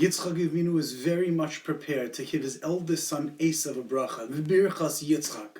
Yitzchak Avinu is very much prepared to give his eldest son Esau a bracha, v'birchas Yitzchak.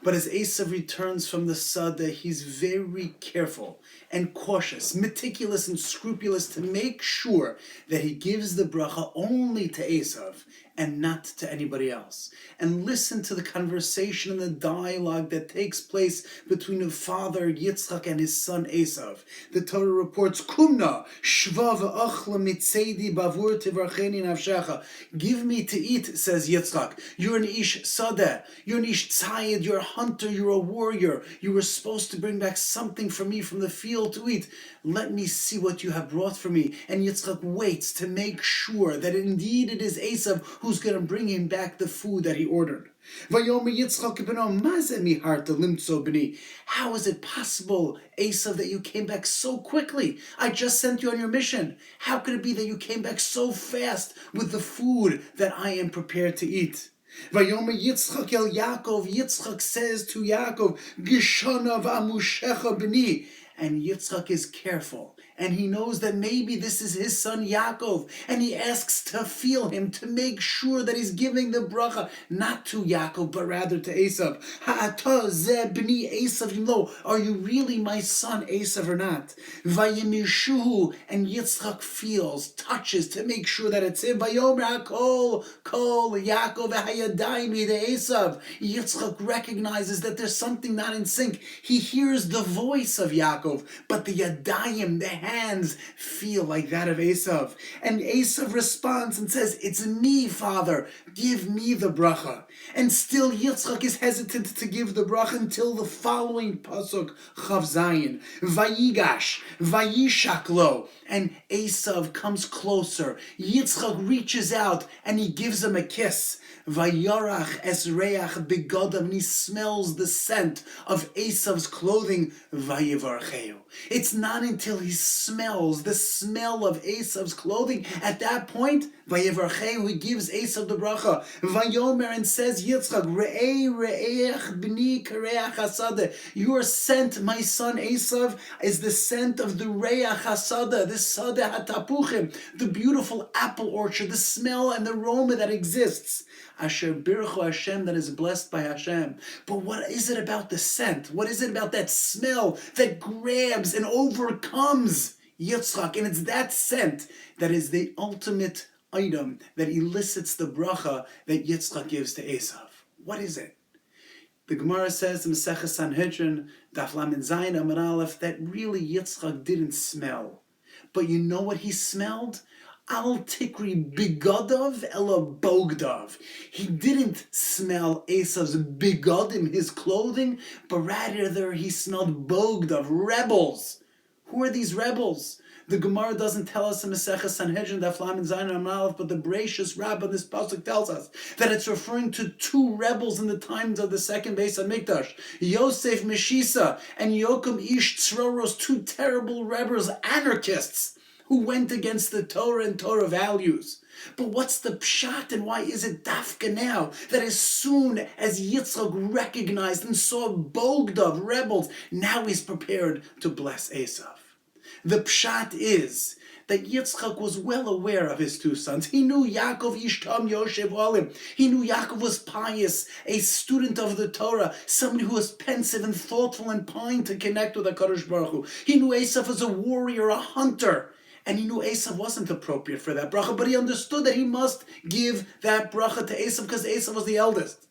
But as Esau returns from the Sada, he's very careful and cautious, meticulous and scrupulous to make sure that he gives the bracha only to Esau and not to anybody else. And listen to the conversation and the dialogue that takes place between the father Yitzchak and his son Esau. The Torah reports, Kumna, shva v'achla mitzedi bavur tivarcheni nafshecha. Give me to eat, says Yitzchak. You're an ish sadeh, you're an ish tzayid, you're a hunter, you're a warrior. You were supposed to bring back something for me from the field to eat. Let me see what you have brought for me. And Yitzchak waits to make sure that indeed it is Esau who's going to bring him back the food that he ordered. How is it possible, Esau, that you came back so quickly? I just sent you on your mission. How could it be that you came back so fast with the food that I am prepared to eat? Vayomer Yitzchak el Yaakov, Yitzchak says to Yaakov, Gishana v'amushecha b'ni. And Yitzchak is careful, and he knows that maybe this is his son Yaakov, and he asks to feel him, to make sure that he's giving the bracha not to Yaakov, but rather to Esau. Ha'ata ze b'ni Esau lo, are you really my son Esau or not? Vayimishuhu, and Yitzchak feels, touches to make sure that it's him. Vayomer hakol kol Yaakov v'hayadayim de Esau. Yitzchak recognizes that there's something not in sync. He hears the voice of Yaakov, but the yadayim, the hands, feel like that of Esau. And Esau responds and says, it's me, father, give me the bracha. And still Yitzchak is hesitant to give the bracha until the following pasuk, Chav Zayin, Vayigash, Vayishak lo, and Esau comes closer. Yitzchak reaches out and he gives him a kiss. Vayarach esreach begodav, and he smells the scent of Esau's clothing. Vayivarcheu. It's not until he smells the smell of Esau's clothing, at that point, Vayivarcheu, he gives Esau the bracha. Vayomer, and says Yitzchak, Re'ei re'each b'ni kareach hasadeh. Your scent, my son Esau, is the scent of the re'ach hasadeh, the sadeh hatapuchim, the beautiful apple orchard, the smell and the aroma that exists. Asher birchu Hashem, that is blessed by Hashem. But what is it about the scent? What is it about that smell that grabs and overcomes Yitzchak? And it's that scent that is the ultimate item that elicits the bracha that Yitzchak gives to Esau. What is it? The Gemara says in Masechah Sanhedrin, Daf Lamed Zayin Amar Aleph, that really Yitzchak didn't smell. But you know what he smelled? Al tikri bigodov ela bogdov. He didn't smell Esau's bigodim, his clothing, but rather he smelled bogdov, rebels. Who are these rebels? The Gemara doesn't tell us in Masechah Sanhedrin, Daf Lamed Zayin Amar Aleph, but the Bereishis Rabbah, this pasuk tells us that it's referring to two rebels in the times of the second Beis Hamikdash, Yosef Meshisa and Yocham Ish Tzroros, two terrible rebels, anarchists, who went against the Torah and Torah values. But what's the pshat, and why is it dafka now that as soon as Yitzchak recognized and saw Bogdav, rebels, now he's prepared to bless Esau? The pshat is that Yitzchak was well aware of his two sons. He knew Yaakov Ishtam Yoshev Olim. He knew Yaakov was pious, a student of the Torah, somebody who was pensive and thoughtful and pined to connect with HaKadosh Baruch Hu. He knew Esau as a warrior, a hunter. And he knew Esau wasn't appropriate for that bracha, but he understood that he must give that bracha to Esau because Esau was the eldest.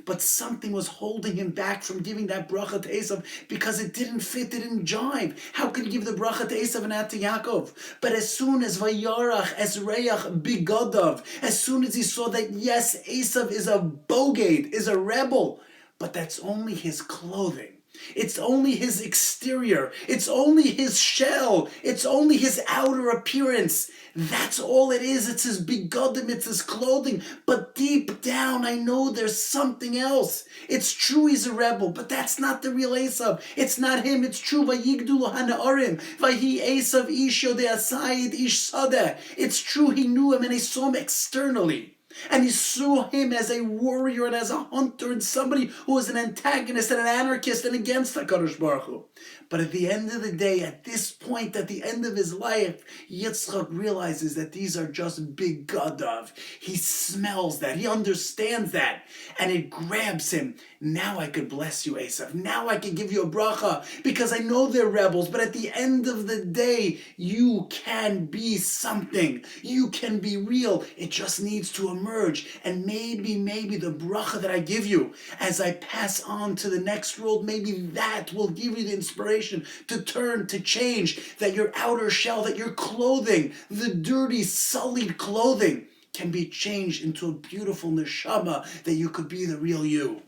But something was holding him back from giving that bracha to Esau because it didn't fit, it didn't jive. How could he give the bracha to Esau and not to Yaakov? But as soon as Vayarach Esreach Bigodov, as soon as he saw that yes, Esau is a bogade, is a rebel, but that's only his clothing. It's only his exterior. It's only his shell. It's only his outer appearance. That's all it is. It's his bigodim. It's his clothing. But deep down, I know there's something else. It's true he's a rebel, but that's not the real Esau. It's not him. It's true. Vayigdu lo hana'arim. Vahi Esau ish yodei asayid ish sadeh. It's true he knew him and he saw him externally. And he saw him as a warrior and as a hunter and somebody who was an antagonist and an anarchist and against HaKadosh Baruch Hu. But at the end of the day, at this point, at the end of his life, Yitzchak realizes that these are just big gadav. He smells that. He understands that. And it grabs him. Now I could bless you, Esau. Now I could give you a bracha because I know they're rebels. But at the end of the day, you can be something. You can be real. It just needs to emerge. And maybe the bracha that I give you as I pass on to the next world, maybe that will give you the inspiration to turn, to change, that your outer shell, that your clothing, the dirty, sullied clothing, can be changed into a beautiful neshama, that you could be the real you.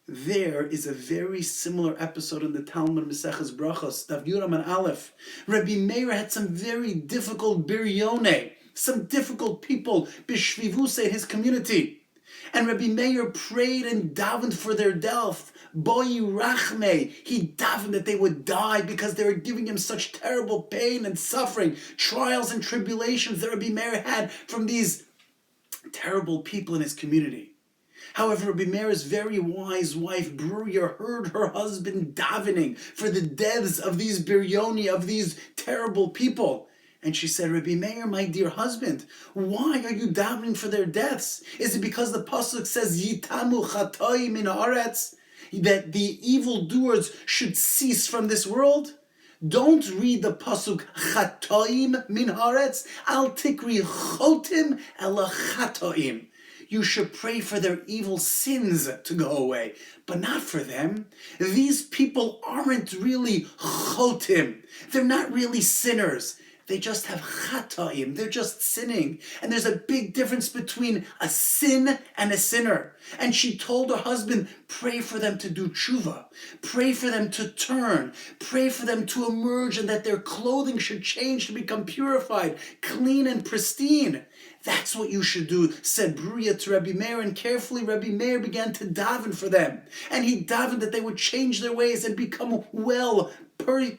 There is a very similar episode in the Talmud Maseches Brachos, Daf Yud Amud Aleph. Rabbi Meir had some very difficult biryone, some difficult people, b'shvivuse, in his community. And Rabbi Meir prayed and davened for their death. Boi rachme. He davened that they would die because they were giving him such terrible pain and suffering, trials and tribulations that Rabbi Meir had from these terrible people in his community. However, Rabbi Meir's very wise wife, Bruria, heard her husband davening for the deaths of these biryoni, of these terrible people. And she said, Rabbi Meir, my dear husband, why are you davening for their deaths? Is it because the pasuk says, Yitamu chatoim min haaretz, that the evildoers should cease from this world? Don't read the pasuk chatoim min haaretz, al tikri chotim ela chatoim. You should pray for their evil sins to go away, but not for them. These people aren't really chotim. They're not really sinners. They just have chataim. They're just sinning. And there's a big difference between a sin and a sinner. And she told her husband, pray for them to do tshuva. Pray for them to turn. Pray for them to emerge, and that their clothing should change to become purified, clean and pristine. That's what you should do, said Bruria to Rabbi Meir, and carefully Rabbi Meir began to daven for them. And he davened that they would change their ways and become well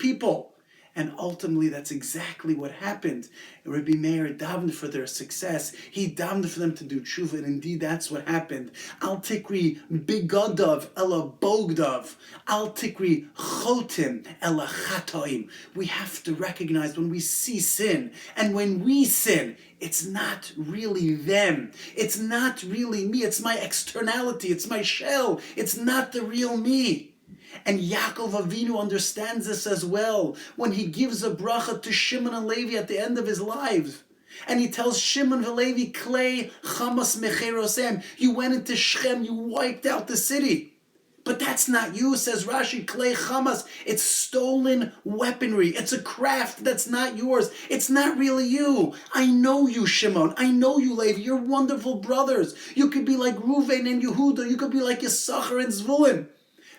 people. And ultimately, that's exactly what happened. Rabbi Meir davened for their success. He davened for them to do tshuva, and indeed that's what happened. Al tikri bigadav ela bogdav. Al tikri chotim ela chatoim. We have to recognize when we see sin, and when we sin, it's not really them. It's not really me. It's my externality. It's my shell. It's not the real me. And Yaakov Avinu understands this as well when he gives a bracha to Shimon and Levi at the end of his life. And he tells Shimon and Levi, Klei chamas mecherosem. You went into Shechem, you wiped out the city. But that's not you, says Rashi. Klei chamas, it's stolen weaponry. It's a craft that's not yours. It's not really you. I know you, Shimon. I know you, Levi. You're wonderful brothers. You could be like Reuven and Yehuda. You could be like Yisachar and Zvulun.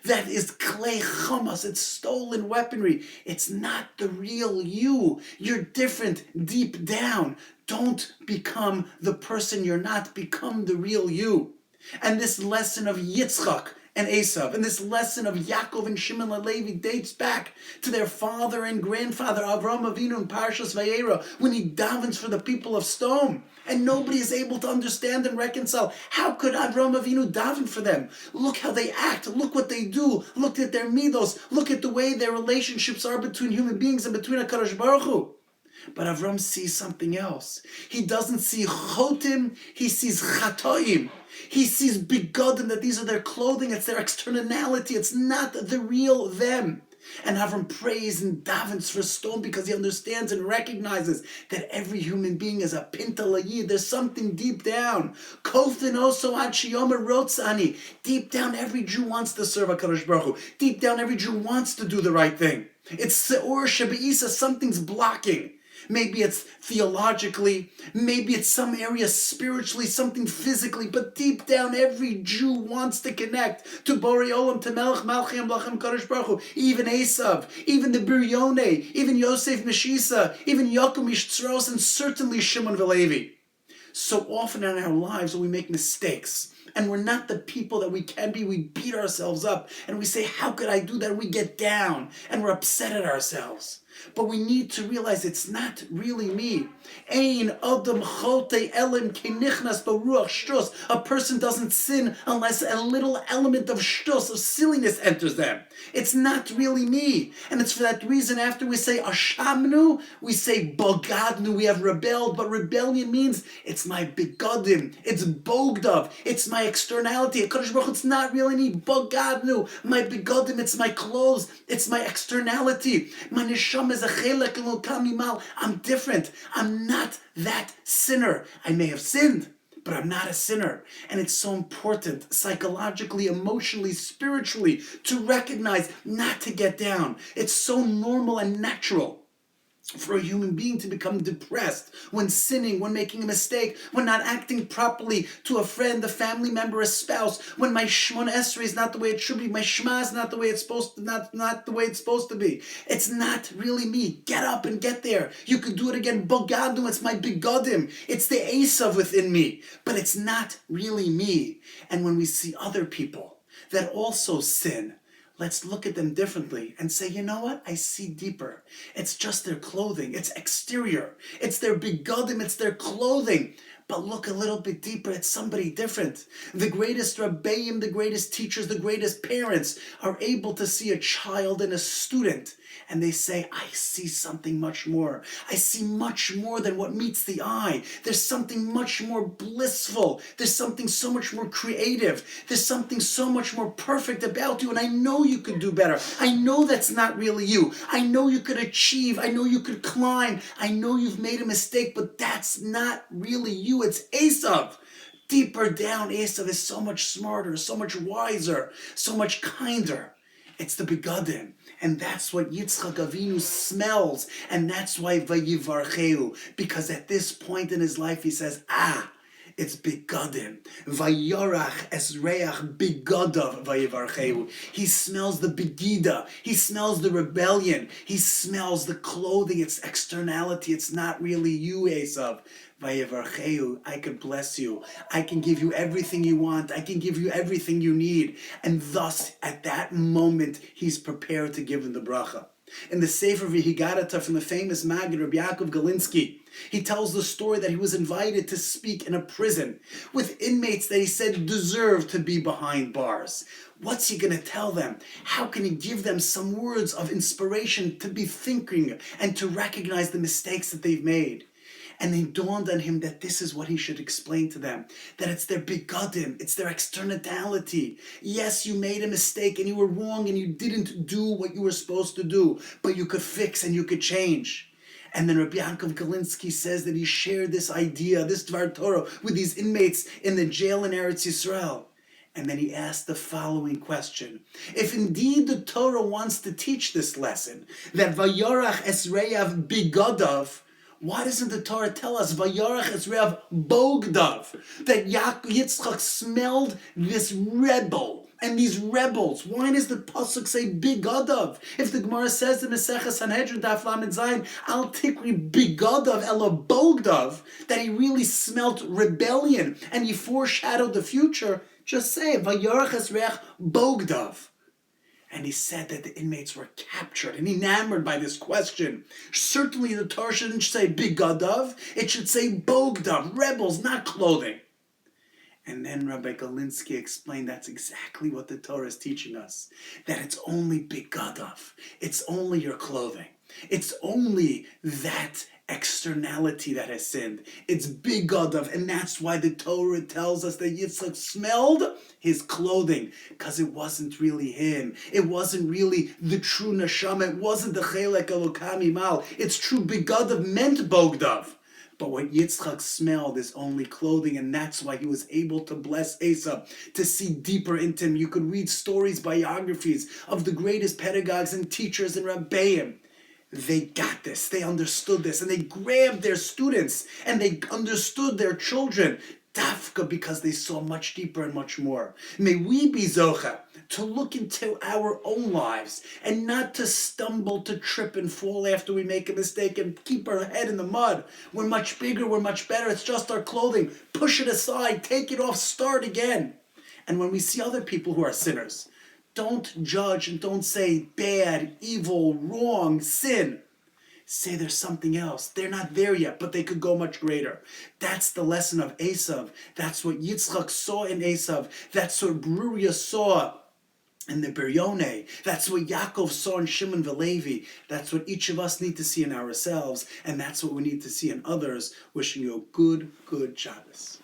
That is klei chamas. It's stolen weaponry. It's not the real you. You're different deep down. Don't become the person you're not. Become the real you. And this lesson of Yitzchak and Esau, and this lesson of Yaakov and Shimon and Levi dates back to their father and grandfather Avraham Avinu in Parshas Vayera, when he davens for the people of Sodom, and nobody is able to understand and reconcile. How could Avraham Avinu daven for them? Look how they act. Look what they do. Look at their midos. Look at the way their relationships are between human beings and between HaKadosh Baruch Hu. But Avram sees something else. He doesn't see chotim, he sees chatoim. He sees bigodim, that these are their clothing, it's their externality, it's not the real them. And Avram prays and davens for Sodom because he understands and recognizes that every human being is a pinta layid. There's something deep down. Kofin oso ad shiyomer rotzani. Deep down, every Jew wants to serve HaKadosh Baruch Hu. Deep down, every Jew wants to do the right thing. It's seor shebeisa, something's blocking. Maybe it's theologically, maybe it's some area spiritually, something physically, but deep down every Jew wants to connect to Borei Olam, to Melech Malchei Amlachim Kadosh Baruch Hu, even Esau, even the Biryone, even Yosef Meshisa, even Yaakov Mishtzros, and certainly Shimon Velevi. So often in our lives we make mistakes, and we're not the people that we can be. We beat ourselves up, and we say, how could I do that? We get down, and we're upset at ourselves. But we need to realize it's not really me. Ein adam chote elim kenichnas baruach shtus. A person doesn't sin unless a little element of shtus, of silliness, enters them. It's not really me. And it's for that reason after we say ashamnu, we say bogadnu, we have rebelled. But rebellion means it's my begodim, it's bogdav, it's my externality. HaKadosh Baruch Hu, it's not really me. Bogadnu, my begodim, it's my clothes, it's my externality. My neshama is a chelek elokam mimal. I'm different. I'm not that sinner. I may have sinned, but I'm not a sinner. And it's so important, psychologically, emotionally, spiritually, to recognize, not to get down. It's so normal and natural for a human being to become depressed when sinning, when making a mistake, when not acting properly to a friend, a family member, a spouse, when my Shmon Esrei is not the way it should be, my Shema is not the way it's supposed to, not the way it's supposed to be. It's not really me. Get up and get there. You could do it again. Bogadu, it's my begodim. It's the Esau within me, but it's not really me. And when we see other people that also sin, let's look at them differently and say, you know what? I see deeper. It's just their clothing. It's exterior. It's their begodim. It's their clothing. But look a little bit deeper. It's somebody different. The greatest rabbeim, the greatest teachers, the greatest parents are able to see a child and a student, and they say, I see something much more. I see much more than what meets the eye. There's something much more blissful. There's something so much more creative. There's something so much more perfect about you, and I know you could do better. I know that's not really you. I know you could achieve. I know you could climb. I know you've made a mistake, but that's not really you. It's Esau. Deeper down, Esau is so much smarter, so much wiser, so much kinder. It's the begodim. And that's what Yitzchak Avinu smells. And that's why Vayivarcheu. Because at this point in his life, he says, it's begodim. Vayorach esreach begodav vayivarcheu. He smells the begida. He smells the rebellion. He smells the clothing. It's externality. It's not really you, Esau. Vayivarcheu. I can bless you. I can give you everything you want. I can give you everything you need. And thus, at that moment, he's prepared to give him the bracha. In the Sefer Vihigarata from the famous Maggid Rabbi Yaakov Galinsky, he tells the story that he was invited to speak in a prison with inmates that he said deserve to be behind bars. What's he going to tell them? How can he give them some words of inspiration to be thinking and to recognize the mistakes that they've made? And it dawned on him that this is what he should explain to them. That it's their begodim, it's their externality. Yes, you made a mistake and you were wrong and you didn't do what you were supposed to do, but you could fix and you could change. And then Rabbi Yaakov Galinsky says that he shared this idea, this Dvar Torah, with these inmates in the jail in Eretz Yisrael. And then he asked the following question. If indeed the Torah wants to teach this lesson, that Vayorach Esreyav Bigodav, why doesn't the Torah tell us Vayarach Esrev Bogdav, that Yitzchak smelled this rebel and these rebels? Why does the pasuk say Bigadav? If the Gemara says in Maseches Sanhedrin Daf Lamed Zayin Al Tikri Bigadav Ela Bogdav, that he really smelt rebellion and he foreshadowed the future, just say Vayarach Esrev Bogdav. And he said that the inmates were captured and enamored by this question. Certainly the Torah shouldn't say bigadav, it should say bogdav, rebels, not clothing. And then Rabbi Galinsky explained that's exactly what the Torah is teaching us. That it's only bigadav, it's only your clothing. It's only that externality that has sinned. It's bigadav, and that's why the Torah tells us that Yitzchak smelled his clothing, because it wasn't really him. It wasn't really the true neshama. It wasn't the chelek elokam imal. It's true bigadav meant bogdav. But what Yitzchak smelled is only clothing, and that's why he was able to bless Esau, to see deeper into him. You could read stories, biographies of the greatest pedagogues and teachers and rabbeim. They got this, they understood this, and they grabbed their students, and they understood their children, dafka, because they saw much deeper and much more. May we be zocha to look into our own lives, and not to stumble, to trip and fall after we make a mistake, and keep our head in the mud. We're much bigger, we're much better, it's just our clothing. Push it aside, take it off, start again. And when we see other people who are sinners, don't judge and don't say bad, evil, wrong, sin. say there's something else. They're not there yet, but they could go much greater. That's the lesson of Esau. That's what Yitzchak saw in Esau. That's what Bruria saw in the Biryone. That's what Yaakov saw in Shimon Velevi. That's what each of us need to see in ourselves, and that's what we need to see in others. Wishing you a good Shabbos.